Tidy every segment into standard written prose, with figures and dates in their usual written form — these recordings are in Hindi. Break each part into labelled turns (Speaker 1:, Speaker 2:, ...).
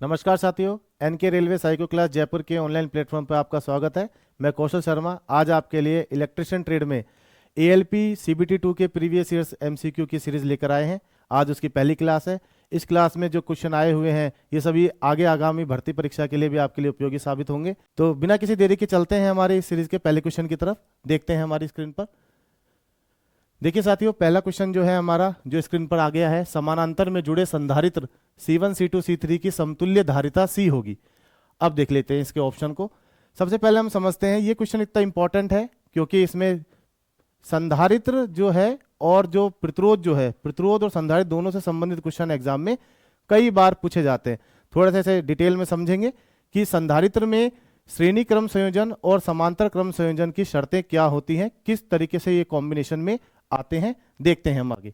Speaker 1: नमस्कार साथियों, NK railway psycho class Jaipur के ऑनलाइन प्लेटफॉर्म पर आपका स्वागत है। मैं कौशल शर्मा आज आपके लिए इलेक्ट्रिशियन ट्रेड में एएलपी सीबीटी 2 के प्रीवियस ईयर्स एमसीक्यू की सीरीज लेकर आए हैं। आज उसकी पहली क्लास है। इस क्लास में जो क्वेश्चन आए हुए हैं ये सभी आगे आगामी भर्ती परीक्षा के लिए भी आपके लिए उपयोगी साबित होंगे। तो बिना किसी देरी के चलते हैं हमारे इस सीरीज के पहले क्वेश्चन की तरफ। देखते हैं हमारी स्क्रीन पर। देखिए साथियों, पहला क्वेश्चन जो है हमारा जो स्क्रीन पर आ गया है, समानांतर में जुड़े संधारित्र C1 C2 C3 की समतुल्य धारिता C होगी। अब देख लेते हैं इसके ऑप्शन को। सबसे पहले हम समझते हैं ये क्वेश्चन इतना इंपॉर्टेंट है क्योंकि इसमें संधारित्र जो है और जो प्रतिरोध जो है, प्रतिरोध और संधारित्र दोनों से संबंधित क्वेश्चन एग्जाम में कई बार पूछे जाते हैं। थोड़ा सा इसे डिटेल में समझेंगे कि संधारित्र में श्रेणी क्रम संयोजन और समांतर क्रम संयोजन की शर्तें क्या होती हैं, किस तरीके से ये कॉम्बिनेशन में आते हैं, देखते हैं हम आगे।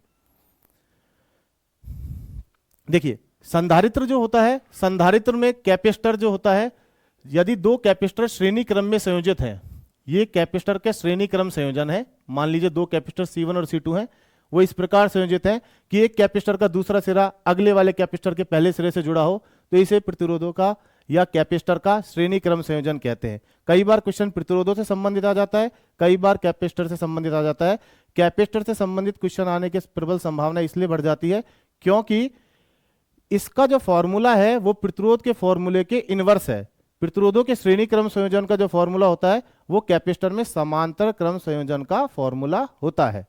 Speaker 1: देखिए संधारित्र जो होता है, संधारित्र में कैपेसिटर जो होता है, यदि दो कैपेसिटर श्रेणी क्रम में संयोजित हैं, ये कैपेसिटर के श्रेणी क्रम संयोजन है। मान लीजिए दो कैपेसिटर C1 और C2 हैं, वो इस प्रकार संयोजित हैं कि एक कैपेसिटर का दूसरा सिरा अगले वाले कैपेसिटर के पहले सिरे से जुड़ा हो, तो इसे प्रतिरोधों का या कैपेसिटर का श्रेणी क्रम संयोजन कहते हैं। कई बार क्वेश्चन प्रतिरोधों से संबंधित आ जाता है, कई बार कैपेसिटर से संबंधित आ जाता है। कैपेसिटर से संबंधित क्वेश्चन आने की प्रबल संभावना इसलिए बढ़ जाती है क्योंकि इसका जो फॉर्मूला है वो प्रतिरोध के फॉर्मूले के इनवर्स है। प्रतिरोधों के श्रेणी क्रम संयोजन का जो फॉर्मूला होता है वो कैपेसिटर में समांतर क्रम संयोजन का फॉर्मूला होता है।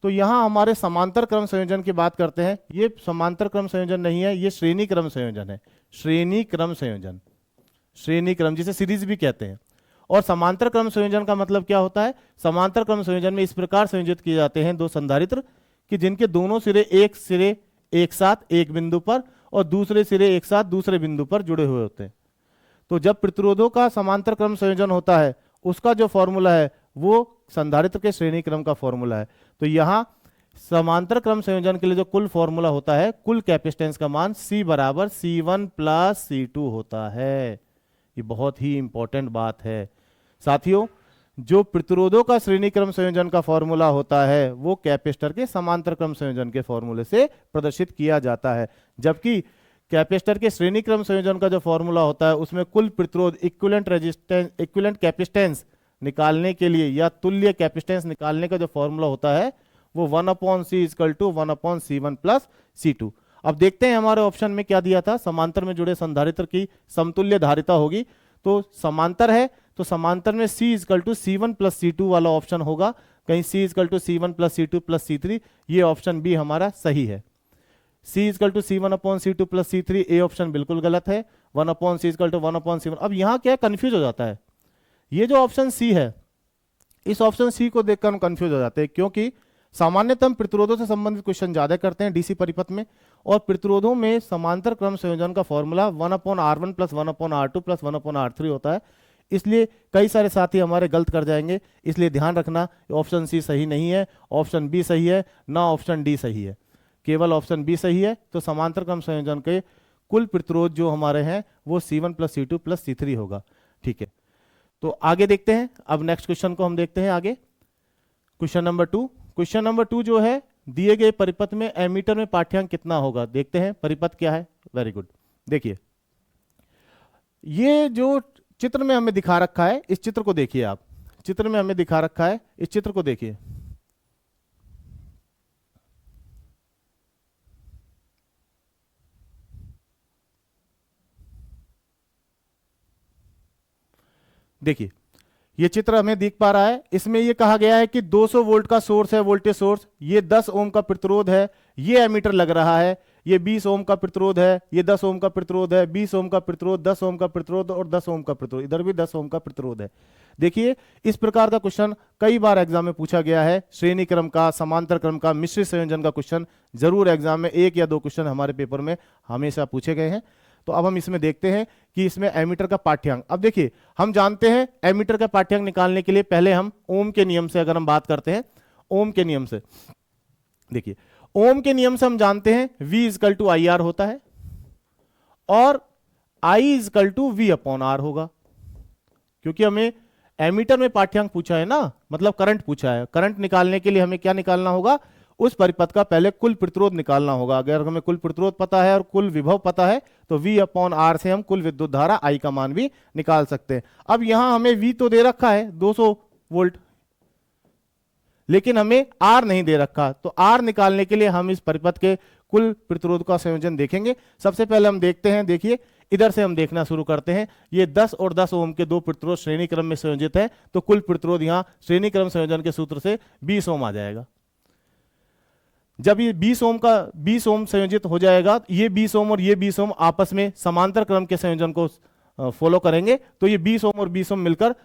Speaker 1: तो यहां हमारे समांतर क्रम संयोजन की बात करते हैं। ये समांतर क्रम संयोजन नहीं है, ये श्रेणी क्रम संयोजन है। श्रेणी क्रम संयोजन, श्रेणी क्रम जिसे सीरीज भी कहते हैं। और समांतर क्रम संयोजन का मतलब क्या होता है? समांतर क्रम संयोजन में इस प्रकार संयोजित किए जाते हैं दो संधारित्र कि जिनके दोनों सिरे एक साथ एक बिंदु पर और दूसरे सिरे एक साथ दूसरे बिंदु पर जुड़े हुए होते हैं। तो जब प्रतिरोधों का समांतर क्रम संयोजन होता है उसका जो फॉर्मूला है वो संधारित्र के श्रेणी क्रम का फॉर्मूला है। तो यहां समांतर क्रम संयोजन के लिए जो कुल फॉर्मूला होता है, कुल कैपेसिटेंस का मान C बराबर C1 प्लस C2 होता है। ये बहुत ही इंपॉर्टेंट बात है साथियों। जो प्रतिरोधों का श्रेणी क्रम संयोजन का फॉर्मूला होता है वो कैपेसिटर के समांतर क्रम संयोजन के फॉर्मूले से प्रदर्शित किया जाता है, जबकि कैपेसिटर के श्रेणी क्रम संयोजन का जो फॉर्मूला होता है उसमें कुल प्रतिरोध इक्विवेलेंट रेजिस्टेंस, इक्विवेलेंट कैपेसिटेंस निकालने के लिए या तुल्य कैपेसिटेंस निकालने का जो फॉर्मूला होता है वो 1/C equal to 1/C1 plus C2। अब देखते हैं हमारे ऑप्शन में क्या दिया था। समांतर में जुड़े संधारित्र की समतुल्य धारिता होगी। तो समांतर है तो समांतर में C equal to C1 plus C2 वाला ऑप्शन होगा। कहीं C equal to C1 plus C2 plus C3, ये ऑप्शन बी हमारा सही है। C equal to C1/C2 plus C3, A option बिल्कुल गलत है। 1/C equal to 1/C1। अब यहां क्या कंफ्यूज हो जाता है, ये जो ऑप्शन सी है, इस ऑप्शन सी को देखकर हम कंफ्यूज हो जाते हैं क्योंकि सामान्यतः हम प्रतिरोधों से संबंधित क्वेश्चन ज्यादा करते हैं डीसी परिपथ में, और प्रतिरोधों में समांतर क्रम संयोजन का formula 1/R1 plus 1/R2 plus 1/R3 होता है। इसलिए कई सारे साथी हमारे गलत कर जाएंगे, इसलिए ध्यान रखना ऑप्शन सी सही नहीं है, ऑप्शन बी सही है, ना ऑप्शन डी सही है, केवल ऑप्शन बी सही है। तो समांतर क्रम संयोजन के कुल प्रतिरोध जो हमारे हैं वो C1 plus C2 plus C3 होगा। ठीक है, तो आगे देखते हैं। अब नेक्स्ट क्वेश्चन को हम देखते हैं आगे। Question number 2। क्वेश्चन नंबर 2 जो है, दिए गए परिपथ में एमीटर में पाठ्यांक कितना होगा। देखते हैं परिपथ क्या है। Very good. देखिए ये जो चित्र में हमें दिखा रखा है, इस चित्र को देखिए आप। चित्र में हमें दिखा रखा है, इस चित्र को देखिए। देखिए ये चित्र हमें दिख पा रहा है। इसमें ये कहा गया है कि 200 वोल्ट का सोर्स है, वोल्टेज सोर्स। ये 10 ओम का प्रतिरोध है, ये एमीटर लग रहा है। ये 20 ओम का प्रतिरोध है, ये 10 ओम का प्रतिरोध है, 20 ओम का प्रतिरोध, 10 ओम का प्रतिरोध और 10 ओम का प्रतिरोध, इधर भी 10 ओम का प्रतिरोध है। देखिए इस प्रकार का क्वेश्चन कई बार एग्जाम में पूछा गया है। श्रेणी क्रम का, समांतर क्रम का, मिश्रित संयोजन का क्वेश्चन जरूर एग्जाम में 1 या 2 क्वेश्चन हमारे पेपर में हमेशा पूछे गए हैं। तो अब हम इसमें देखते हैं कि इसमें एमीटर का पाठ्यांक। अब देखिए हम जानते हैं एमीटर का पाठ्यांक निकालने के लिए पहले हम ओम के नियम से अगर हम बात करते हैं, ओम के नियम से, देखिए ओम के नियम से हम जानते हैं V इक्वल टू IR होता है और I इक्वल टू V/R होगा, क्योंकि हमें एमीटर में पाठ्यांक पूछा है ना, मतलब करंट पूछा है। करंट निकालने के लिए हमें क्या निकालना होगा, उस परिपथ का पहले कुल प्रतिरोध निकालना होगा। अगर हमें कुल प्रतिरोध पता है और कुल विभव पता है तो V/R से हम कुल विद्युत धारा I का मान भी निकाल सकते हैं। अब यहां हमें V तो दे रखा है 200 वोल्ट, लेकिन हमें R नहीं दे रखा, तो R निकालने के लिए हम इस परिपथ के कुल प्रतिरोध का संयोजन देखेंगे। सबसे पहले हम देखते हैं, देखिए इधर से हम देखना शुरू करते हैं। ये 10 और 10 ओम के दो प्रतिरोध श्रेणी क्रम में संयोजित है, तो कुल प्रतिरोध यहां श्रेणी क्रम संयोजन के सूत्र से 20 ओम आ जाएगा। जब ये 20 ओम संयोजित हो जाएगा, ये 20 ओम और ये 20 ओम आपस में समांतर क्रम के संयोजन को फॉलो करेंगे, तो ये 20 ओम और 20 ओम मिलकर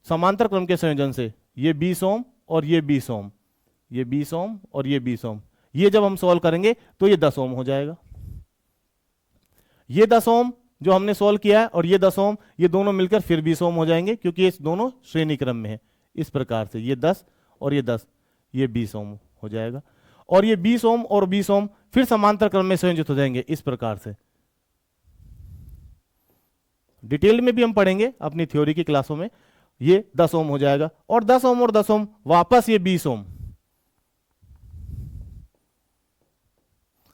Speaker 1: समांतर क्रम के संयोजन से ये 20 ओम और ये 20 ओम, ये 20 ओम और ये 20 ओम, ये जब हम सॉल्व करेंगे तो ये 10 ओम हो जाएगा। ये 10 ओम जो हमने सॉल्व किया है और ये 10 ओम, ये दोनों मिलकर फिर 20 ओम हो जाएंगे, क्योंकि ये दोनों श्रेणी क्रम में है। इस प्रकार से ये 10 और ये 10, ये 20 ओम हो जाएगा। और ये 20 ओम और 20 ओम फिर समांतर क्रम में संयोजित हो जाएंगे इस प्रकार से। डिटेल में भी हम पढ़ेंगे अपनी थ्योरी की क्लासों में। ये 10 ओम हो जाएगा और 10 ओम और 10 ओम वापस ये 20 ओम।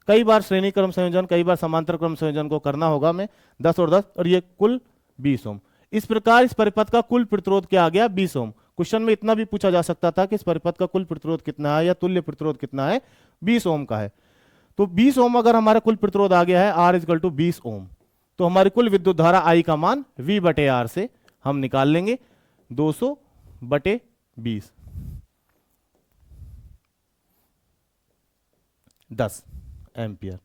Speaker 1: कई बार श्रेणी क्रम संयोजन, कई बार समांतर क्रम संयोजन को करना होगा में 10 और 10, और ये कुल 20 ओम। इस प्रकार इस परिपथ का कुल प्रतिरोध क्या आ गया? 20 ओम। क्वेश्चन में इतना भी पूछा जा सकता था कि इस परिपथ का कुल प्रतिरोध कितना है या तुल्य प्रतिरोध कितना है, 20 ओम का है। तो 20 ओम अगर हमारा कुल प्रतिरोध आ गया है R = 20 ओम, तो हमारी कुल विद्युत धारा I का मान V/R से हम निकाल लेंगे 200/20 10 एम्पियर।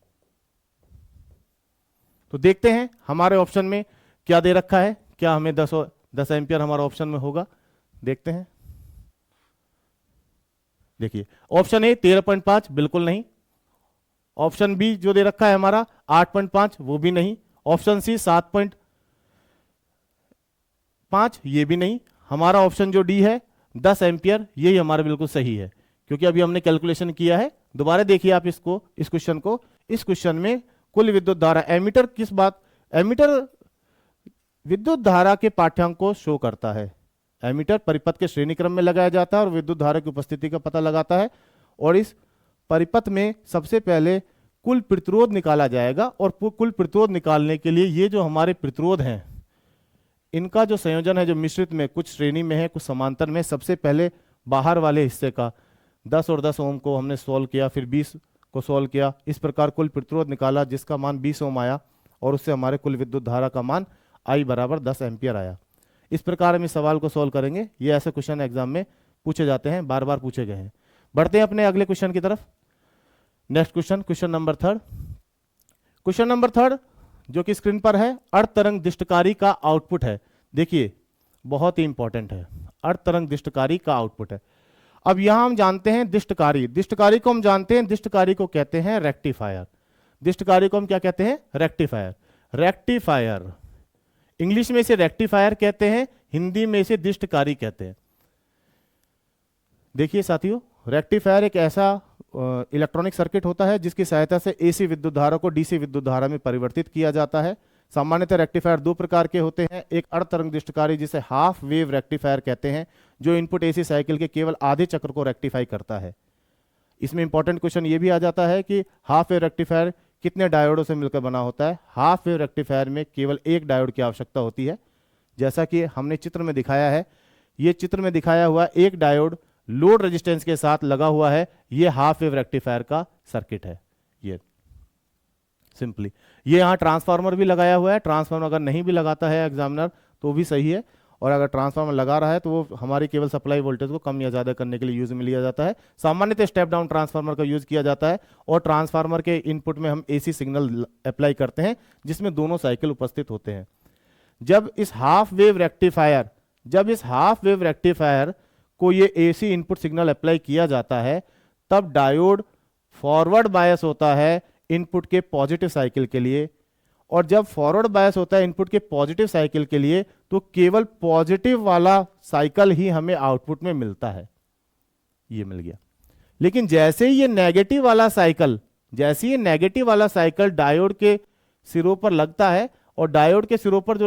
Speaker 1: तो देखते हैं हमारे ऑप्शन में क्या दे रखा है, क्या हमें 10 एम्पियर हमारा ऑप्शन में होगा, देखते हैं। देखिए ऑप्शन ए 13.5 बिल्कुल नहीं, ऑप्शन बी जो दे रखा है हमारा 8.5 वो भी नहीं, ऑप्शन सी 7.5 ये भी नहीं। हमारा ऑप्शन जो डी है 10 एम्पियर, यही हमारा बिल्कुल सही है, क्योंकि अभी हमने कैलकुलेशन किया है। दोबारा देखिए आप इसको, इस क्वेश्चन को। इस क्वेश्चन में कुल विद्युत धारा, एमीटर किस बात, एमीटर विद्युत धारा के पाठ्यांक को शो करता है। एमीटर परिपथ के श्रेणी क्रम में लगाया जाता है और विद्युत धारा की उपस्थिति का पता लगाता है, और इस परिपथ में सबसे पहले कुल प्रतिरोध निकाला जाएगा। और कुल प्रतिरोध निकालने के लिए ये जो हमारे प्रतिरोध हैं, इनका जो संयोजन है, जो मिश्रित में कुछ श्रेणी में है कुछ समांतर में, सबसे पहले बाहर वाले हिस्से का 10 और 10 ओम को हमने सोल्व किया, फिर 20 को सोल्व किया, इस प्रकार कुल प्रतिरोध निकाला जिसका मान 20 ओम आया, और उससे हमारे कुल विद्युत धारा का मान I = 10 एम्पियर आया। इस प्रकार हम इस सवाल को सोल्व करेंगे। ये ऐसे क्वेश्चन एग्जाम में पूछे जाते हैं, बार बार पूछे गए हैं। बढ़ते हैं अपने अगले क्वेश्चन की तरफ। Next question, question number 3। Question number 3 जो कि स्क्रीन पर है, अर्ध तरंग दिष्टकारी का आउटपुट है। देखिए बहुत ही इंपॉर्टेंट है, अर्ध तरंग दिष्टकारी का आउटपुट है। अब यहां हम जानते हैं दिष्टकारी, दिष्टकारी को हम जानते हैं, दिष्टकारी को कहते हैं रेक्टिफायर। दिष्टकारी को हम क्या कहते हैं? रेक्टिफायर। रेक्टिफायर इंग्लिश में इसे रेक्टिफायर कहते हैं, हिंदी में इसे दिष्टकारी कहते हैं। देखिए साथियों, रेक्टिफायर एक ऐसा इलेक्ट्रॉनिक सर्किट होता है जिसकी सहायता से एसी विद्युत धारा को डीसी विद्युत धारा में परिवर्तित किया जाता है। सामान्यतः रेक्टिफायर दो प्रकार के होते हैं, एक अर्ध तरंग दिष्टकारी जिसे हाफ वेव रेक्टिफायर कहते हैं, जो इनपुट एसी साइकिल के केवल आधे चक्र को रेक्टिफाई करता है। इसमें इंपॉर्टेंट क्वेश्चन ये भी आ जाता है कि हाफ वेव रेक्टिफायर कितने डायोडों से मिलकर बना होता है। हाफ वेव रेक्टिफायर में केवल एक डायोड की आवश्यकता होती है, जैसा कि हमने चित्र में दिखाया है। ये चित्र में दिखाया हुआ एक डायोड लोड रेजिस्टेंस के साथ लगा हुआ है, ये हाफ वेव रेक्टिफायर का सर्किट है। ये सिंपली, ये यहाँ ट्रांसफार्मर भी लगाया हुआ है। ट्रांसफार्मर अगर नहीं भी लगाता है एग्जामिनर तो भी सही है, और अगर ट्रांसफार्मर लगा रहा है तो वो हमारी केवल सप्लाई वोल्टेज को कम या ज़्यादा करने के लिए यूज में लिया जाता है। सामान्यतः स्टेप डाउन ट्रांसफार्मर का यूज किया जाता है, और ट्रांसफार्मर के इनपुट में हम एसी सिग्नल अप्लाई करते हैं जिसमें दोनों साइकिल उपस्थित होते हैं। जब इस हाफ वेव रेक्टिफायर को ये एसी इनपुट सिग्नल अप्लाई किया जाता है, तब डायोड फॉरवर्ड बायस होता है इनपुट के पॉजिटिव साइकिल के लिए, और जब फॉरवर्ड बायस होता है इनपुट के पॉजिटिव साइकिल के लिए तो केवल पॉजिटिव वाला साइकिल ही हमें आउटपुट में मिलता है। ये मिल गया। लेकिन जैसे ही ये नेगेटिव वाला साइकिल डायोड के सिरों पर लगता है, और डायोड के सिरों पर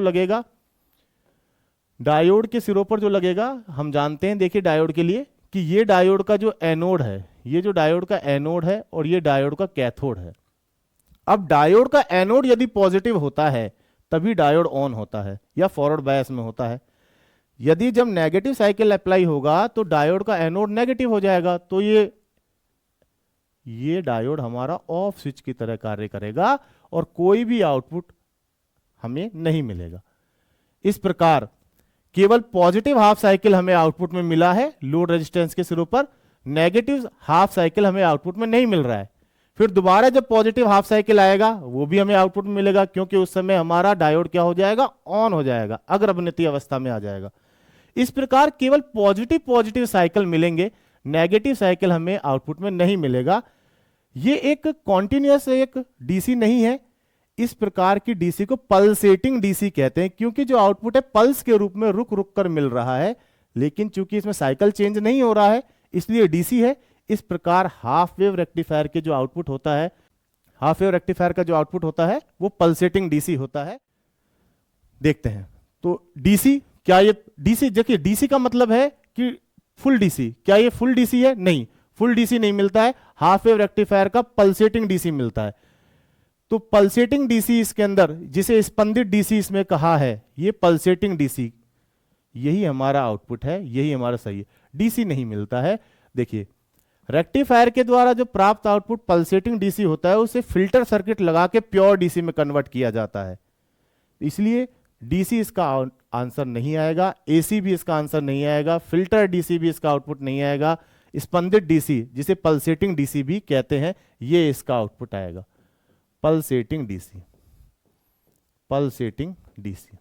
Speaker 1: जो लगेगा हम जानते हैं, देखिए डायोड के लिए कि ये डायोड का जो एनोड है, ये जो डायोड का एनोड है और ये डायोड का कैथोड है। अब डायोड का एनोड यदि पॉजिटिव होता है तभी डायोड ऑन होता है या फॉरवर्ड बायस में होता है। यदि जब नेगेटिव साइकिल अप्लाई होगा तो डायोड का एनोड नेगेटिव हो जाएगा, तो ये डायोड हमारा ऑफ स्विच की तरह कार्य करेगा और कोई भी आउटपुट हमें नहीं मिलेगा। इस प्रकार केवल पॉजिटिव हाफ साइकिल हमें आउटपुट में मिला है लोड रेजिस्टेंस के सिरों पर, नेगेटिव हाफ साइकिल हमें आउटपुट में नहीं मिल रहा है। फिर दोबारा जब पॉजिटिव हाफ साइकिल आएगा वो भी हमें आउटपुट में मिलेगा, क्योंकि उस समय हमारा डायोड क्या हो जाएगा, ऑन हो जाएगा, अग्रभ्नितीय अवस्था में आ जाएगा। इस प्रकार केवल पॉजिटिव साइकिल मिलेंगे, नेगेटिव साइकिल हमें आउटपुट में नहीं मिलेगा। ये एक कॉन्टिन्यूअस एक डीसी नहीं है। इस प्रकार की डीसी को पल्सेटिंग डीसी कहते हैं, क्योंकि जो आउटपुट है पल्स के रूप में रुक रुक कर मिल रहा है, लेकिन चूंकि इसमें साइकिल चेंज नहीं हो रहा है इसलिए डीसी है। इस प्रकार हाफ वेव रेक्टिफायर के जो आउटपुट होता है, हाफ वेव रेक्टिफायर का जो आउटपुट होता है वो पल्सेटिंग डीसी होता है। देखते हैं तो डीसी, क्या ये डीसी, देखिए डीसी का मतलब है कि फुल डीसी, क्या ये फुल डीसी है? नहीं, फुल डीसी नहीं मिलता है। हाफ वेव रेक्टिफायर का पल्सेटिंग डीसी मिलता है। तो पल्सेटिंग डीसी इसके अंदर, जिसे स्पंदित डीसी इसमें कहा है, ये पल्सेटिंग डीसी, यही हमारा आउटपुट है, यही हमारा सही है। डीसी नहीं मिलता है। देखिए रेक्टिफायर के द्वारा जो प्राप्त आउटपुट पल्सेटिंग डीसी होता है उसे फिल्टर सर्किट लगा के प्योर डीसी में कन्वर्ट किया जाता है, इसलिए डीसी इसका आंसर नहीं आएगा, एसी भी इसका आंसर नहीं आएगा, फिल्टर डीसी भी इसका आउटपुट नहीं आएगा। स्पंदित डीसी, जिसे पल्सेटिंग डीसी भी कहते हैं, ये इसका आउटपुट आएगा, पल्सेटिंग डीसी, पल्सेटिंग डीसी।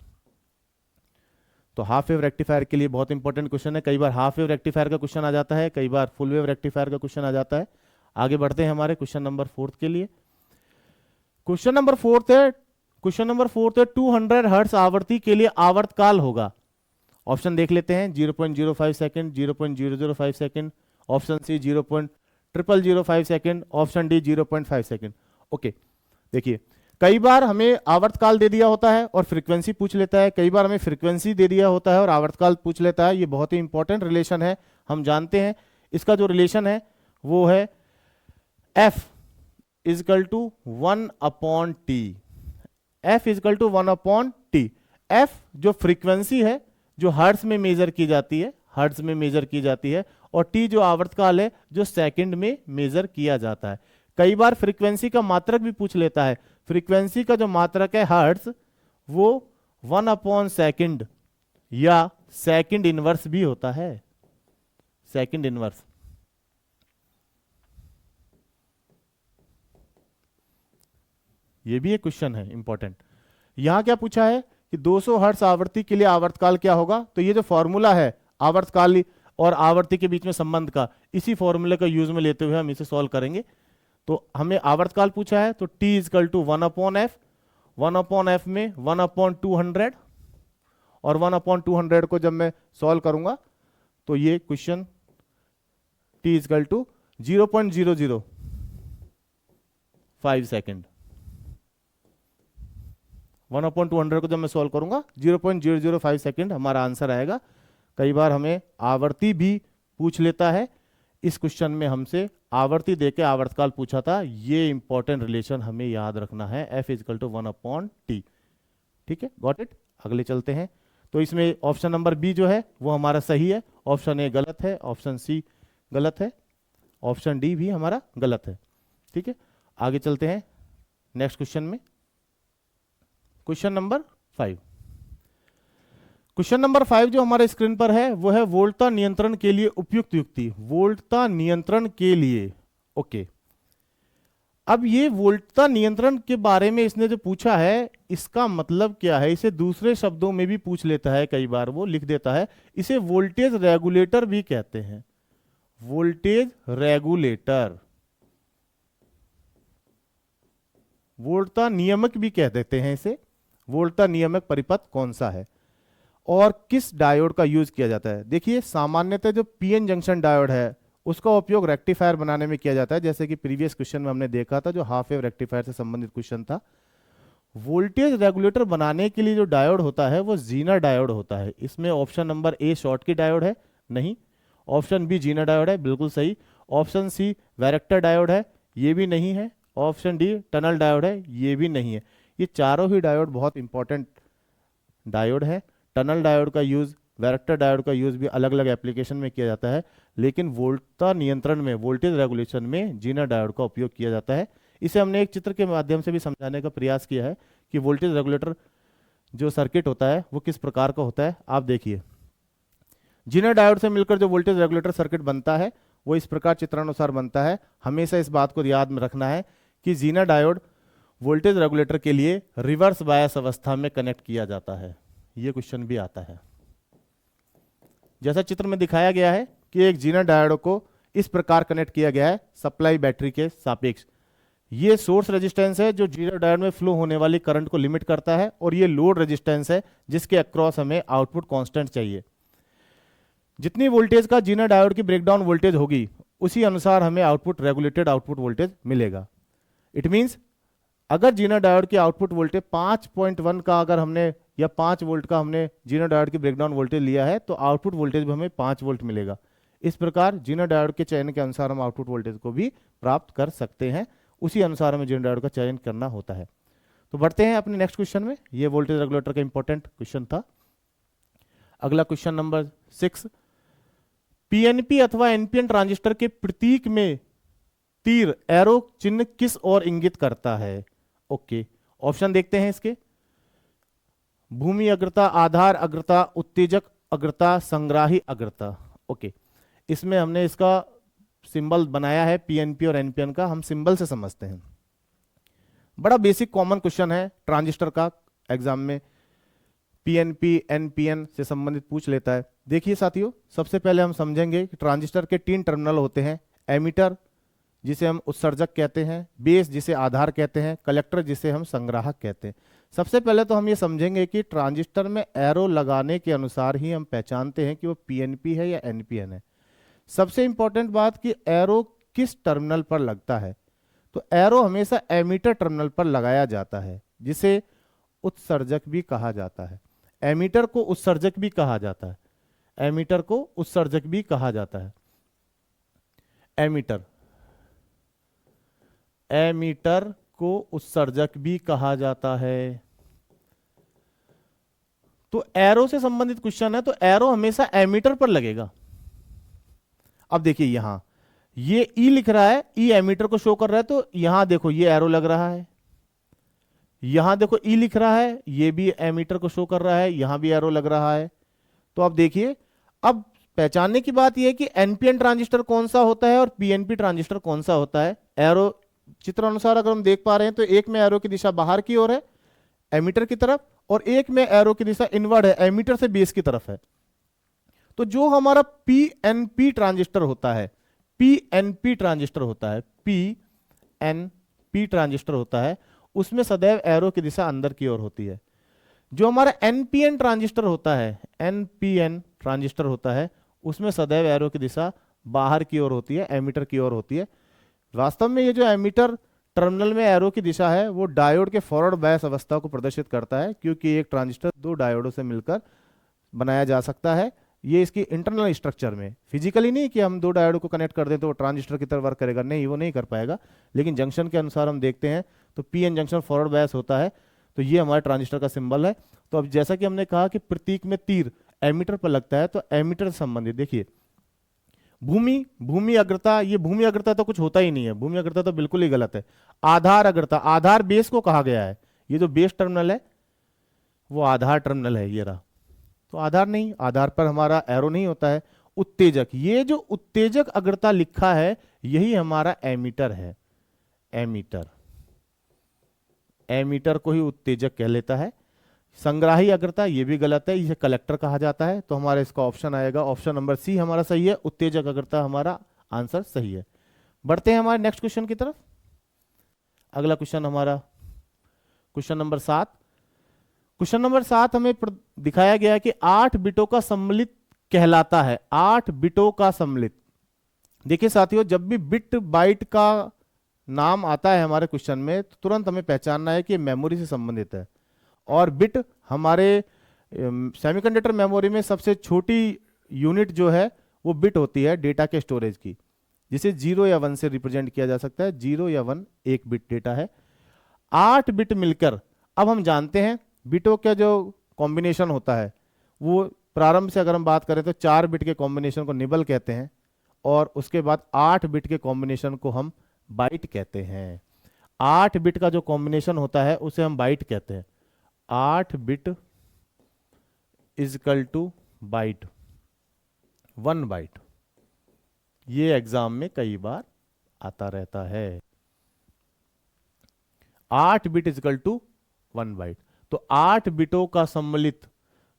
Speaker 1: तो हाफ वेव रेक्टिफायर के लिए बहुत इंपॉर्टेंट क्वेश्चन है। कई बार हाफ वेव रेक्टिफायर का क्वेश्चन आ जाता है, कई बार फुल वेव रेक्टिफायर का क्वेश्चन आ जाता है। आगे बढ़ते हैं हमारे क्वेश्चन नंबर 4 के लिए। क्वेश्चन नंबर 4 है, क्वेश्चन नंबर 4 है 200 हर्ट्ज आवृत्ति के लिए आवर्तकाल होगा। ऑप्शन देख लेते हैं, 0.05 second, 0.005 second, option C 0.0005 second, option D 0.5 second. Okay, देखिए कई बार हमें आवर्तकाल दे दिया होता है और फ्रीक्वेंसी पूछ लेता है, कई बार हमें फ्रीक्वेंसी दे दिया होता है और आवर्तकाल पूछ लेता है। ये बहुत ही इंपॉर्टेंट रिलेशन है, हम जानते हैं। इसका जो रिलेशन है वो है F = 1/T, F = 1/T। F जो फ्रीक्वेंसी है, जो हर्ट्ज में मेजर की जाती है, हर्ट्ज में मेजर की जाती है, और T जो आवर्तकाल है, जो सेकंड में मेजर किया जाता है। कई बार फ्रीक्वेंसी का मात्रक भी पूछ लेता है। फ्रीक्वेंसी का जो मात्रक है हर्ट्ज, वो 1/सेकंड या सेकंड इनवर्स भी होता है, सेकंड इनवर्स। ये भी एक क्वेश्चन है इंपॉर्टेंट। यहां क्या पूछा है कि 200 हर्ट्ज आवृत्ति के लिए आवर्तकाल क्या होगा। तो ये जो फॉर्मूला है आवर्तकाल और आवृत्ति के बीच में संबंध का, इसी फॉर्मूले का यूज में लेते हुए हम इसे सॉल्व करेंगे। तो हमें आवर्तकाल पूछा है, तो T = 1/f, 1/f में 1/200, और 1/200 को जब मैं सॉल्व करूंगा तो ये क्वेश्चन T = 0.005 सेकंड, 1/200 को जब मैं सॉल्व करूंगा 0.005 सेकंड हमारा आंसर आएगा। कई बार हमें आवर्ती भी पूछ लेता है। इस क्वेश्चन में हमसे आवर्ती देके आवर्तकाल पूछा था। ये इंपॉर्टेंट रिलेशन हमें याद रखना है, F = 1/T। ठीक है, गॉट इट। अगले चलते हैं। तो इसमें ऑप्शन नंबर बी जो है वो हमारा सही है, ऑप्शन ए गलत है, ऑप्शन सी गलत है, ऑप्शन डी भी हमारा गलत है। ठीक है, आगे चलते हैं नेक्स्ट क्वेश्चन में। क्वेश्चन नंबर 5, क्वेश्चन नंबर 5 जो हमारे स्क्रीन पर है वो है वोल्टता नियंत्रण के लिए उपयुक्त युक्ति। वोल्टता नियंत्रण के लिए, ओके। अब ये वोल्टता नियंत्रण के बारे में इसने जो पूछा है, इसका मतलब क्या है, इसे दूसरे शब्दों में भी पूछ लेता है, कई बार वो लिख देता है, इसे वोल्टेज रेगुलेटर भी कहते हैं, वोल्टेज रेगुलेटर, वोल्टता नियामक भी कह देते हैं इसे। वोल्टता नियामक परिपथ कौन सा है और किस डायोड का यूज किया जाता है। देखिए सामान्यतः जो पीएन जंक्शन डायोड है उसका उपयोग रेक्टिफायर बनाने में किया जाता है, जैसे कि प्रीवियस क्वेश्चन में हमने देखा था, जो हाफ वेव रेक्टिफायर से संबंधित क्वेश्चन था। वोल्टेज रेगुलेटर बनाने के लिए जो डायोड होता है वो जीना डायोड होता है। इसमें ऑप्शन नंबर ए शॉर्ट की डायोड है, नहीं। ऑप्शन बी जीना डायोड है, बिल्कुल सही। ऑप्शन सी वैरेक्टर डायोड है, ये भी नहीं है। ऑप्शन डी टनल डायोड है, ये भी नहीं है। ये चारों ही डायोड बहुत इंपॉर्टेंट डायोड है। टनल डायोड का यूज, वैरेक्टर डायोड का यूज भी अलग अलग एप्लीकेशन में किया जाता है, लेकिन वोल्टता नियंत्रण में, वोल्टेज रेगुलेशन में जीना डायोड का उपयोग किया जाता है। इसे हमने एक चित्र के माध्यम से भी समझाने का प्रयास किया है कि वोल्टेज रेगुलेटर जो सर्किट होता है वो किस प्रकार का होता है। आप देखिए, जीना डायोड से मिलकर जो वोल्टेज रेगुलेटर सर्किट बनता है वो इस प्रकार चित्रानुसार बनता है। हमेशा इस बात को याद में रखना है कि जीना डायोड वोल्टेज रेगुलेटर के लिए रिवर्स बायस अवस्था में कनेक्ट किया जाता है। ये क्वेश्चन भी आता है। जैसा चित्र में दिखाया गया है कि एक जीना डायोड को इस प्रकार कनेक्ट किया गया है सप्लाई बैटरी के सापेक्ष। ये सोर्स रेजिस्टेंस है जो जीना डायोड में फ्लो होने वाली करंट को लिमिट करता है, और ये लोड रेजिस्टेंस है जिसके अक्रॉस हमें आउटपुट कांस्टेंट चाहिए। जितनी वोल्टेज का जीना डायोड की ब्रेकडाउन वोल्टेज होगी उसी अनुसार हमें आउटपुट रेगुलेटेड आउटपुट वोल्टेज मिलेगा। इट मींस अगर जीना डायोड की आउटपुट वोल्टेज 5.1 का अगर हमने या 5 वोल्ट का हमने जीना डायोड की ब्रेकडाउन वोल्टेज लिया है तो आउटपुट वोल्टेज भी हमें 5 वोल्ट मिलेगा। इस प्रकार जीना डायोड के चयन के अनुसार हम आउटपुट वोल्टेज को भी प्राप्त कर सकते हैं, उसी अनुसार हमें जीना डायोड का चयन करना होता है। तो बढ़ते हैं अपने नेक्स्ट क्वेश्चन में। ये वोल्टेज रेगुलेटर का इंपॉर्टेंट क्वेश्चन था। अगला क्वेश्चन नंबर 6, पीएनपी अथवा एनपीएन ट्रांजिस्टर के प्रतीक में तीर एरो चिन्ह किस ओर इंगित करता है? ओके, ऑप्शन देखते हैं इसके। भूमि अग्रता, आधार अग्रता, उत्तेजक अग्रता, संग्राही अग्रता। ओके, इसमें हमने इसका सिंबल बनाया है पीएनपी और एनपीएन का, हम सिंबल से समझते हैं। बड़ा बेसिक कॉमन क्वेश्चन है ट्रांजिस्टर का, एग्जाम में पीएनपी एनपीएन से संबंधित पूछ लेता है। देखिए साथियों, सबसे पहले हम समझेंगे कि ट्रांजिस्टर के 3 टर्मिनल होते हैं। एमीटर जिसे हम उत्सर्जक कहते हैं, बेस जिसे आधार कहते हैं, कलेक्टर जिसे हम संग्राहक कहते हैं। सबसे पहले तो हम ये समझेंगे कि ट्रांजिस्टर में एरो लगाने के अनुसार ही हम पहचानते हैं कि वो पीएनपी है या एनपीएन है। सबसे इंपॉर्टेंट बात कि एरो किस टर्मिनल पर लगता है, तो एरो हमेशा एमीटर टर्मिनल पर लगाया जाता है, जिसे उत्सर्जक भी कहा जाता है। एमीटर को उत्सर्जक भी कहा जाता है, एमीटर को उत्सर्जक भी कहा जाता है। एमीटर को उत्सर्जक भी कहा जाता है। तो एरो से संबंधित क्वेश्चन है तो एरो हमेशा एमीटर पर लगेगा। अब देखिए यहां ये ई लिख रहा है, ई एमीटर को शो कर रहा है, तो यहां देखो ये एरो लग रहा है। यहां देखो ई लिख रहा है, ये भी एमीटर को शो कर रहा है, यहां भी एरो लग रहा है। तो अब देखिए, अब पहचानने की बात यह है कि एनपीएन ट्रांजिस्टर कौन सा होता है और पीएनपी ट्रांजिस्टर कौन सा होता है। एरो चित्र अनुसार अगर हम देख पा रहे हैं तो एक में एरो की दिशा बाहर की ओर है एमीटर की तरफ, और एक में एरो की दिशा इनवर्ड है एमीटर से बेस की तरफ है। तो जो हमारा पीएनपी ट्रांजिस्टर होता है, पीएनपी ट्रांजिस्टर होता है, पीएनपी ट्रांजिस्टर होता है, उसमें सदैव एरो की दिशा अंदर की ओर होती है। जो हमारा एनपीएन ट्रांजिस्टर होता है, एनपीएन ट्रांजिस्टर होता है, उसमें सदैव एरो की दिशा बाहर की ओर होती है, एमीटर की ओर होती है। वास्तव में ये जो एमीटर टर्मिनल में एरो की दिशा है वो डायोड के फॉरवर्ड बायस अवस्था को प्रदर्शित करता है, क्योंकि एक ट्रांजिस्टर 2 डायोडों से मिलकर बनाया जा सकता है। ये इसकी इंटरनल स्ट्रक्चर में, फिजिकली नहीं कि हम 2 डायोड को कनेक्ट कर दें तो वो ट्रांजिस्टर की तरह वर्क करेगा, नहीं, वो नहीं कर पाएगा। लेकिन जंक्शन के अनुसार हम देखते हैं तो पीएन जंक्शन फॉरवर्ड बायस होता है, तो ये हमारे ट्रांजिस्टर का सिंबल है। तो अब जैसा कि हमने कहा कि प्रतीक में तीर एमीटर पर लगता है, तो एमीटर से संबंधित देखिए भूमि अग्रता, ये भूमि अग्रता तो कुछ होता ही नहीं है, भूमि अग्रता तो बिल्कुल ही गलत है। आधार अग्रता, आधार बेस को कहा गया है, ये जो बेस टर्मिनल है वो आधार टर्मिनल है, ये रहा। तो आधार नहीं, आधार पर हमारा एरो नहीं होता है। उत्तेजक, ये जो उत्तेजक अग्रता लिखा है यही हमारा एमीटर है। एमीटर, एमीटर को ही उत्तेजक कह लेता है। संग्राही अग्रता ये भी गलत है, इसे कलेक्टर कहा जाता है। तो हमारा इसका ऑप्शन आएगा, ऑप्शन नंबर सी हमारा सही है, उत्तेजक अग्रता हमारा आंसर सही है। बढ़ते हैं हमारे नेक्स्ट क्वेश्चन की तरफ। अगला क्वेश्चन हमारा क्वेश्चन नंबर 7। क्वेश्चन नंबर 7 हमें दिखाया गया कि 8 बिटों का सम्मिलित कहलाता है। 8 बिटों का सम्मिलित, देखिए साथियों, जब भी बिट बाइट का नाम आता है हमारे क्वेश्चन में तो तुरंत हमें पहचानना है कि मेमोरी से संबंधित है। और बिट हमारे सेमीकंडक्टर मेमोरी में सबसे छोटी यूनिट जो है वो बिट होती है डेटा के स्टोरेज की। जिसे 0 या 1 से रिप्रेजेंट किया जा सकता है। 0 या 1 एक बिट डेटा है। 8 बिट मिलकर, अब हम जानते हैं बिटों का जो कॉम्बिनेशन होता है वो प्रारंभ से अगर हम बात करें तो 4 बिट के कॉम्बिनेशन को निबल कहते हैं, और उसके बाद 8 बिट के कॉम्बिनेशन को हम बाइट कहते हैं। 8 बिट का जो कॉम्बिनेशन होता है उसे हम बाइट कहते हैं। 8 bit equal to byte, 1 byte. ये एग्जाम में कई बार आता रहता है। 8 बिट इजकल टू 1 बाइट, तो 8 बिटों का सम्मिलित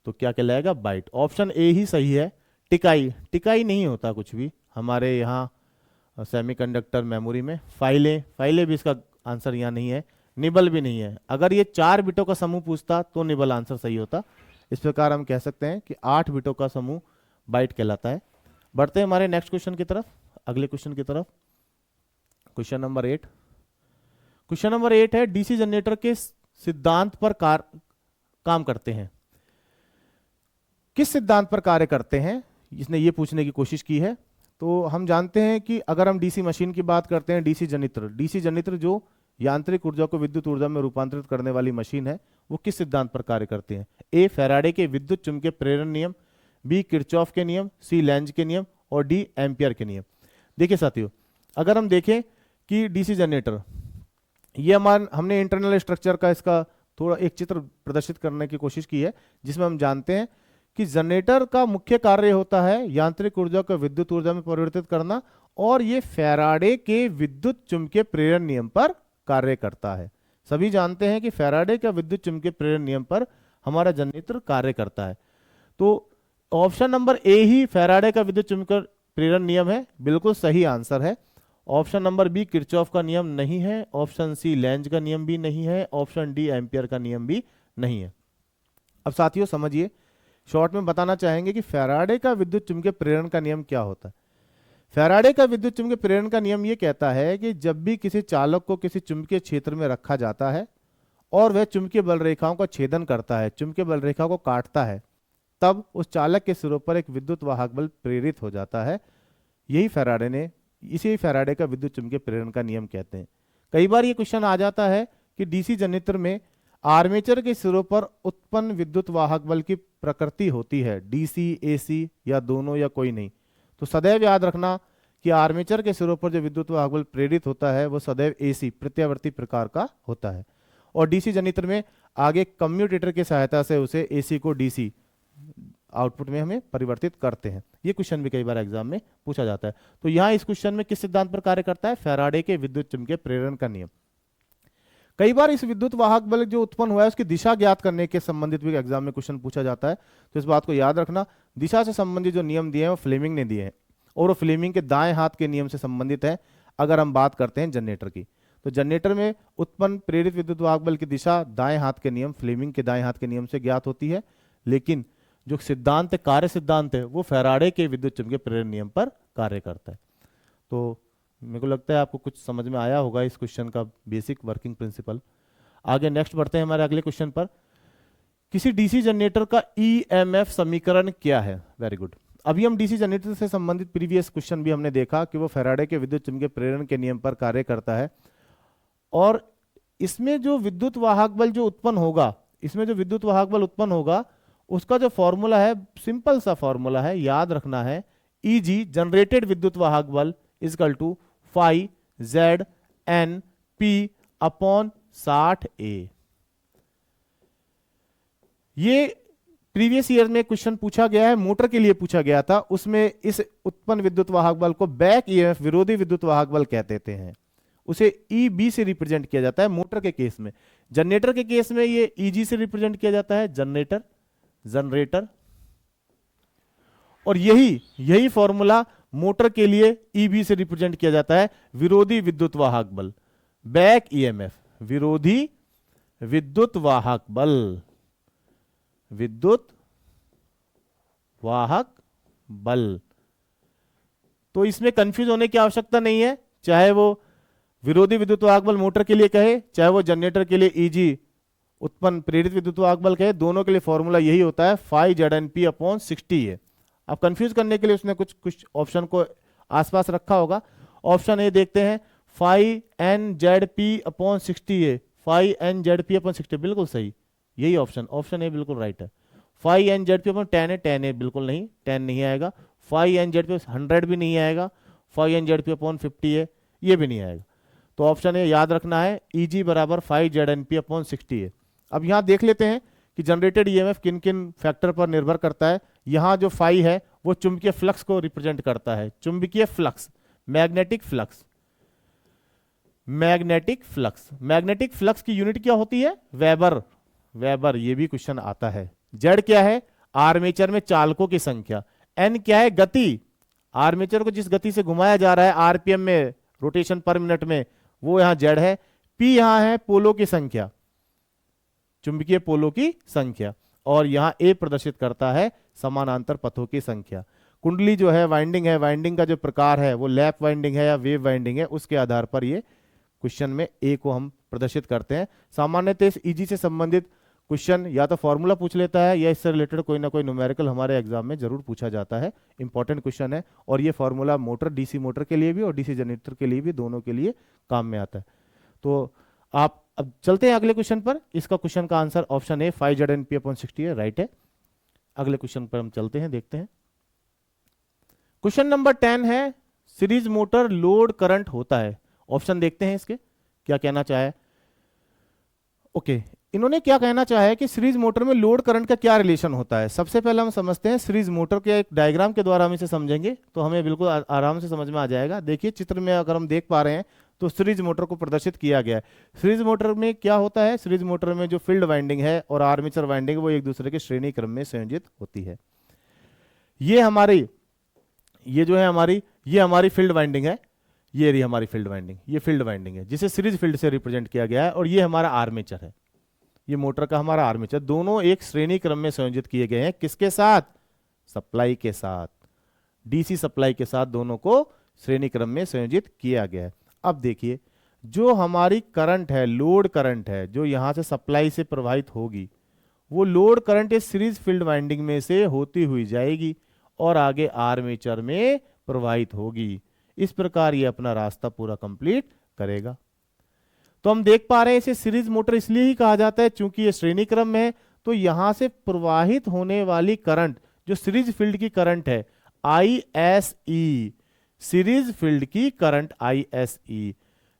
Speaker 1: तो क्या कहलाएगा? बाइट। ऑप्शन ए ही सही है। टिकाई, टिकाई नहीं होता कुछ भी हमारे यहाँ सेमीकंडक्टर मेमोरी में। फाइलें भी इसका आंसर यहाँ नहीं है। निबल भी नहीं है। अगर ये 4 बिटों का समूह पूछता तो निबल आंसर सही होता। इस प्रकार हम कह सकते हैं कि 8 बिटों का समूह बाइट कहलाता है। बढ़ते हैं हमारे नेक्स्ट क्वेश्चन की तरफ, अगले क्वेश्चन की तरफ। Question number 8। क्वेश्चन नंबर 8 है, डीसी जनरेटर के सिद्धांत पर काम करते हैं। किस सिद्धांत पर कार्य करते हैं, इसने ये पूछने की कोशिश की है। तो हम जानते हैं कि अगर हम डीसी मशीन की बात करते हैं, डीसी जनित्र जो यांत्रिक ऊर्जा को विद्युत ऊर्जा में रूपांतरित करने वाली मशीन है, वो किस सिद्धांत पर कार्य करते हैं? ए, फैराडे के विद्युत चुंबकीय प्रेरण नियम, बी, किरचॉफ के नियम, सी, लेंज के नियम, और डी, एम्पियर के नियम। देखिए साथियों, अगर हम देखें कि डीसी जनरेटर, ये हमने इंटरनल स्ट्रक्चर का इसका थोड़ा एक चित्र प्रदर्शित करने की कोशिश की है, जिसमें हम जानते हैं कि जनरेटर का मुख्य कार्य होता है यांत्रिक ऊर्जा को विद्युत ऊर्जा में परिवर्तित करना, और ये फैराडे के विद्युत चुंबकीय प्रेरण नियम पर कार्य करता है। सभी जानते हैं कि फैराडे का विद्युत चुंबकीय प्रेरण नियम पर हमारा जनरेटर कार्य करता है। तो option number A he Faraday का विद्युत चुंबकीय प्रेरण नियम है, बिल्कुल सही आंसर है। ऑप्शन नंबर बी, किरचॉफ का नियम नहीं है। ऑप्शन सी, लेंज का नियम भी नहीं है। ऑप्शन डी, एम्पियर का नियम भी नहीं है। अब साथियों समझिए, शॉर्ट में बताना चाहेंगे कि फैराडे का विद्युत चुंबकीय प्रेरण का नियम क्या होता है। फैराडे का विद्युत चुंबकीय प्रेरण का नियम यह कहता है कि जब भी किसी चालक को किसी चुंबकीय क्षेत्र में रखा जाता है और वह चुंबकीय बल रेखाओं का छेदन करता है, चुंबकीय बल रेखा को काटता है, तब उस चालक के सिरों पर एक विद्युत वाहक बल प्रेरित हो जाता है। इसी फैराडे का विद्युत चुंबकीय प्रेरण का नियम कहते हैं। कई बार ये क्वेश्चन आ जाता है कि डीसी जनरेटर में आर्मेचर के सिरों पर उत्पन्न विद्युत वाहक बल की प्रकृति होती है, डीसी, एसी या दोनों या कोई नहीं। तो सदैव याद रखना कि आर्मेचर के सिरों पर जो विद्युत वाहक बल प्रेरित होता है वो सदैव एसी, प्रत्यावर्ती प्रकार का होता है। और डीसी जनरेटर में आगे कम्यूटेटर की सहायता से उसे एसी को डीसी आउटपुट में हमें परिवर्तित करते हैं। ये क्वेश्चन भी कई बार एग्जाम में पूछा जाता है। तो यहाँ इस क्वेश्चन में किस सिद्धांत पर कार्य करता है? फैराडे के विद्युत चुंबकीय प्रेरण का नियम। कई बार इस विद्युत वाहक बल जो उत्पन्न हुआ है उसकी दिशा ज्ञात करने के संबंधित भी एग्जाम में क्वेश्चन पूछा जाता है। तो इस बात को याद रखना, दिशा से संबंधित जो नियम दिए हैं वो फ्लेमिंग ने दिए हैं, और वो फ्लेमिंग के दाएं हाथ के नियम से संबंधित है। अगर हम बात करते हैं जनरेटर की, तो जनरेटर में उत्पन्न प्रेरित विद्युत वाहक बल की दिशा दाएं हाथ के नियम, फ्लेमिंग के दाएं हाथ के नियम से ज्ञात होती है। लेकिन जो सिद्धांत है, कार्य सिद्धांत है, वो फैराडे के विद्युत चुंबकीय प्रेरण नियम पर कार्य करता है। तो मेरे को लगता है आपको कुछ समझ में आया होगा इस क्वेश्चन का बेसिक वर्किंग प्रिंसिपल। आगे नेक्स्ट बढ़ते हैं हमारे अगले क्वेश्चन पर। किसी डीसी जनरेटर का ईएमएफ समीकरण क्या है? Very good. अभी हम डीसी जनरेटर से संबंधित प्रीवियस क्वेश्चन भी हमने देखा कि वो फैराडे के विद्युत चुंबकीय प्रेरण के नियम पर कार्य करता है, और इसमें जो विद्युत वाहक बल जो उत्पन्न होगा, उसका जो फॉर्मूला है, सिंपल सा फॉर्मूला है, याद रखना है। ईजी, जनरेटेड विद्युत वाहक बल, equal to phi Z N P upon 60A। ये प्रीवियस ईयर में क्वेश्चन पूछा गया है, मोटर के लिए पूछा गया था। उसमें इस उत्पन्न विद्युत वाहक बल को बैक ईएमएफ, विरोधी विद्युत वाहक बल कहते हैं। उसे ईबी से रिप्रेजेंट किया जाता है मोटर के केस में। जनरेटर के केस में ये ईजी से रिप्रेजेंट किया जाता है, जनरेटर। और यही फॉर्मूला मोटर के लिए ईबी से रिप्रेजेंट किया जाता है, विरोधी विद्युत वाहक बल, बैक ईएमएफ, विरोधी विद्युत वाहक बल, तो इसमें कंफ्यूज होने की आवश्यकता नहीं है। चाहे वो विरोधी विद्युत वाहक बल मोटर के लिए कहे, चाहे वो जनरेटर के लिए ईजी उत्पन्न प्रेरित विद्युत वाहक बल कहे, दोनों के लिए फॉर्मूला यही होता है, phi Z N P upon 60 है। अब कंफ्यूज करने के लिए उसने कुछ ऑप्शन को आसपास रखा होगा, ऑप्शन ए देखते हैं, 5NZP/60A, 5NZP/60, बिल्कुल सही, यही ऑप्शन, ऑप्शन ए बिल्कुल राइट है। 5NZP/10 है, 10 है बिल्कुल नहीं, 10 नहीं आएगा। 5NZP/100 भी नहीं आएगा। 5NZP/50 है, ये भी नहीं आएगा। तो ऑप्शन ए याद रखना है, EG बराबर 5ZNP/60 है। अब यहाँ देख लेते हैं कि जनरेटेड ईएमएफ किन किन फैक्टर पर निर्भर करता है। यहाँ जो 5 है वो चुंबकीय फ्लक्स को रिप्रेजेंट करता है, चुंबकीय flux, magnetic flux. Magnetic flux, magnetic flux की यूनिट क्या होती है? वेबर, वेबर, ये भी क्वेश्चन आता है। जेड क्या है? आर्मेचर में चालकों की संख्या। एन क्या है? गति, आर्मेचर को जिस गति से घुमाया जा रहा है आरपीएम में, रोटेशन पर मिनट में, वो यहां जेड है। पी यहां है पोलो की संख्या, चुंबकीय पोलो की संख्या, और यहां ए प्रदर्शित करता है समानांतर पथों की संख्या। कुंडली जो है वाइंडिंग है, वाइंडिंग का जो प्रकार है वो लैप वाइंडिंग है या वेव वाइंडिंग है, उसके आधार पर ये क्वेश्चन में ए को हम प्रदर्शित करते हैं। सामान्यतः इस ईजी से संबंधित क्वेश्चन या तो फॉर्मूला पूछ लेता है या इससे रिलेटेड कोई ना कोई न्यूमेरिकल हमारे एग्जाम में जरूर पूछा जाता है। इंपॉर्टेंट क्वेश्चन है, और ये फॉर्मूला मोटर, डीसी मोटर के लिए भी और डीसी जनरेटर के लिए भी, दोनों के लिए काम में आता है। तो आप अब चलते हैं अगले क्वेश्चन पर। इसका क्वेश्चन का आंसर ऑप्शन ए 5ZNP/60 है, राइट है। अगले क्वेश्चन पर हम चलते हैं, देखते हैं। क्वेश्चन नंबर 10 है, सीरीज मोटर लोड करंट होता है। ऑप्शन देखते हैं इसके क्या कहना चाहे। ओके, इन्होंने क्या कहना चाहा है कि सीरीज मोटर में लोड करंट का क्या रिलेशन होता है। सबसे पहले हम समझते हैं सीरीज मोटर के एक डायग्राम के द्वारा हम इसे समझेंगे तो हमें बिल्कुल आराम से समझ में आ जाएगा। देखिए चित्र में अगर हम देख पा रहे हैं तो सीरीज मोटर को प्रदर्शित किया गया है। सीरीज मोटर में क्या होता है? सीरीज मोटर में जो फील्ड वाइंडिंग है और आर्मेचर वाइंडिंग वो एक दूसरे के श्रेणी क्रम में संयोजित होती है। ये हमारी, ये जो है हमारी, ये हमारी फील्ड वाइंडिंग है, ये रही हमारी फील्ड वाइंडिंग, ये फील्ड वाइंडिंग है जिसे सीरीज फील्ड से रिप्रेजेंट किया गया है, और ये हमारा आर्मेचर है, ये मोटर का हमारा आर्मेचर। दोनों एक श्रेणी क्रम में संयोजित किए गए हैं, किसके साथ? सप्लाई के साथ, डीसी सप्लाई के साथ दोनों को श्रेणी क्रम में संयोजित किया गया है। अब देखिए जो हमारी करंट है, लोड करंट है, जो यहां से सप्लाई से प्रवाहित होगी, वो लोड करंट इस सीरीज फील्ड वाइंडिंग में से होती हुई जाएगी और आगे आर्मेचर में प्रवाहित होगी। इस प्रकार ये अपना रास्ता पूरा कंप्लीट करेगा। तो हम देख पा रहे हैं इसे सीरीज मोटर इसलिए ही कहा जाता है क्योंकि ये श्रेणी क्रम में है। तो यहां से प्रवाहित होने वाली करंट जो सीरीज फील्ड की करंट है ISE, सीरीज फील्ड की current ISE,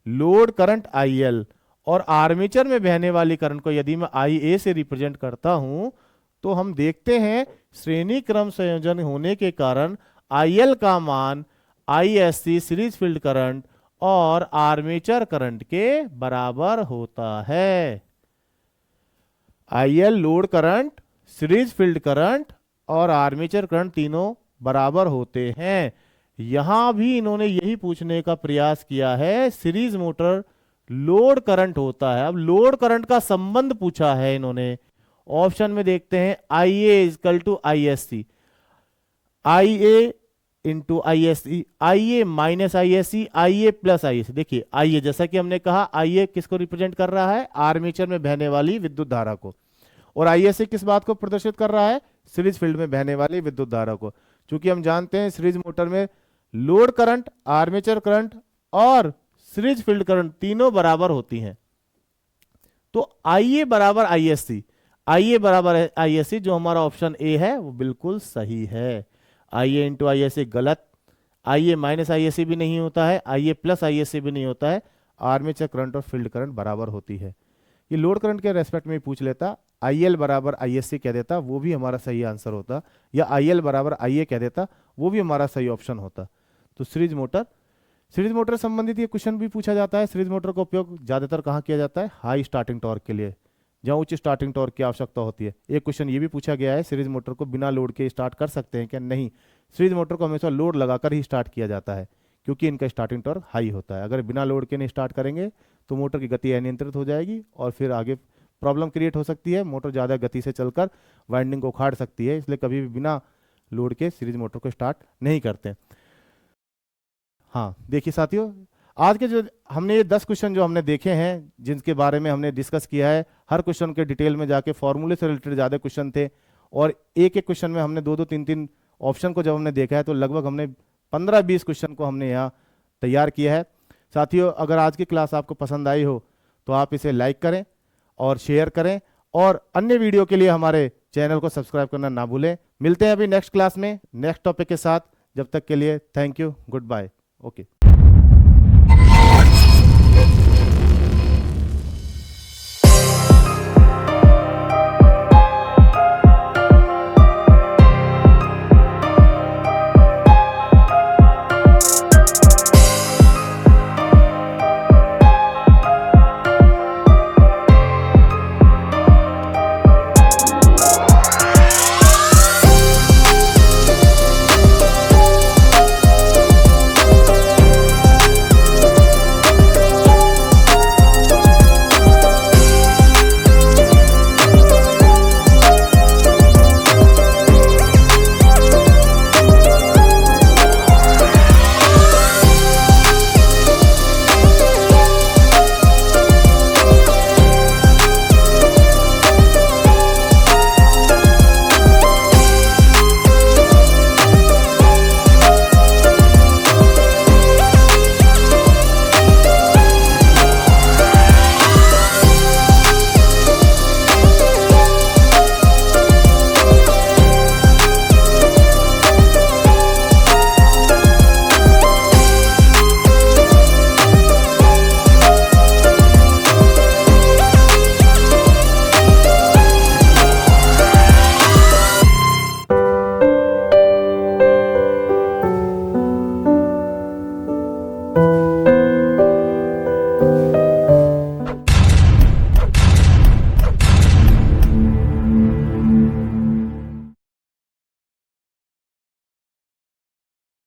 Speaker 1: load current IL, और आर्मेचर में बहने वाली करंट को यदि मैं IA से रिप्रेजेंट करता हूं तो हम देखते हैं श्रेणी क्रम संयोजन होने के कारण IL का मान ISC सीरीज फील्ड करंट और आर्मेचर करंट के बराबर होता है। IL load current, series field current और आर्मेचर करंट तीनों बराबर होते हैं। यहां भी इन्होंने यही पूछने का प्रयास किया है, सीरीज मोटर लोड करंट होता है। अब लोड करंट का संबंध पूछा है इन्होंने। ऑप्शन में देखते हैं IA = ISC, IA into ISC, IA minus ISC, IA plus ISC। देखिए IA जैसा कि हमने कहा, IA किसको रिप्रेजेंट कर रहा है? आर्मेचर में बहने वाली विद्युत धारा को, और ISC किस बात को प्रदर्शित कर रहा है? सीरीज फील्ड में बहने वाली विद्युत धारा को। क्योंकि हम जानते हैं सीरीज मोटर में लोड करंट, आर्मेचर करंट और सीरीज फील्ड करंट तीनों बराबर होती हैं। तो IA बराबर ISC, IA बराबर ISC, जो हमारा ऑप्शन ए है वो बिल्कुल सही है। IA इंटू ISC गलत, IA माइनस ISC भी नहीं होता है, IA प्लस ISC भी नहीं होता है। आर्मेचर करंट और फील्ड करंट बराबर होती है। ये लोड करंट के रेस्पेक्ट में पूछ लेता, IL बराबर ISC कह देता, वो भी हमारा सही आंसर होता, या IL बराबर IA कह देता, वो भी हमारा सही ऑप्शन होता। तो सीरीज मोटर संबंधित ये क्वेश्चन भी पूछा जाता है। सीरीज मोटर का उपयोग ज्यादातर कहाँ किया जाता है? हाई स्टार्टिंग टॉर्क के लिए, जहां उच्च स्टार्टिंग टॉर्क की आवश्यकता होती है। एक क्वेश्चन ये भी पूछा गया है, सीरीज मोटर को बिना लोड के स्टार्ट कर सकते हैं क्या? नहीं, सीरीज मोटर को हमेशा लोड लगाकर ही स्टार्ट किया जाता है क्योंकि इनका स्टार्टिंग टॉर्क हाई होता है। अगर बिना लोड के नहीं स्टार्ट करेंगे तो मोटर की गति अनियंत्रित हो जाएगी और फिर आगे प्रॉब्लम क्रिएट हो सकती है। मोटर ज़्यादा गति से चलकर वाइंडिंग को उखाड़ सकती है, इसलिए कभी भी बिना लोड के सीरीज मोटर को स्टार्ट नहीं करते। हाँ देखिए साथियों, आज के जो हमने ये 10 क्वेश्चन जो हमने देखे हैं, जिनके बारे में हमने डिस्कस किया है, हर क्वेश्चन के डिटेल में जाके फॉर्मूले से रिलेटेड ज़्यादा क्वेश्चन थे, और एक एक क्वेश्चन में हमने 2-2, 3-3 ऑप्शन को जब हमने देखा है तो लगभग हमने 15-20 क्वेश्चन को हमने यहाँ तैयार किया है। साथियों, अगर आज की क्लास आपको पसंद आई हो तो आप इसे लाइक करें और शेयर करें, और अन्य वीडियो के लिए हमारे चैनल को सब्सक्राइब करना ना भूलें। मिलते हैं अभी नेक्स्ट क्लास में नेक्स्ट टॉपिक के साथ। जब तक के लिए thank you, goodbye, okay.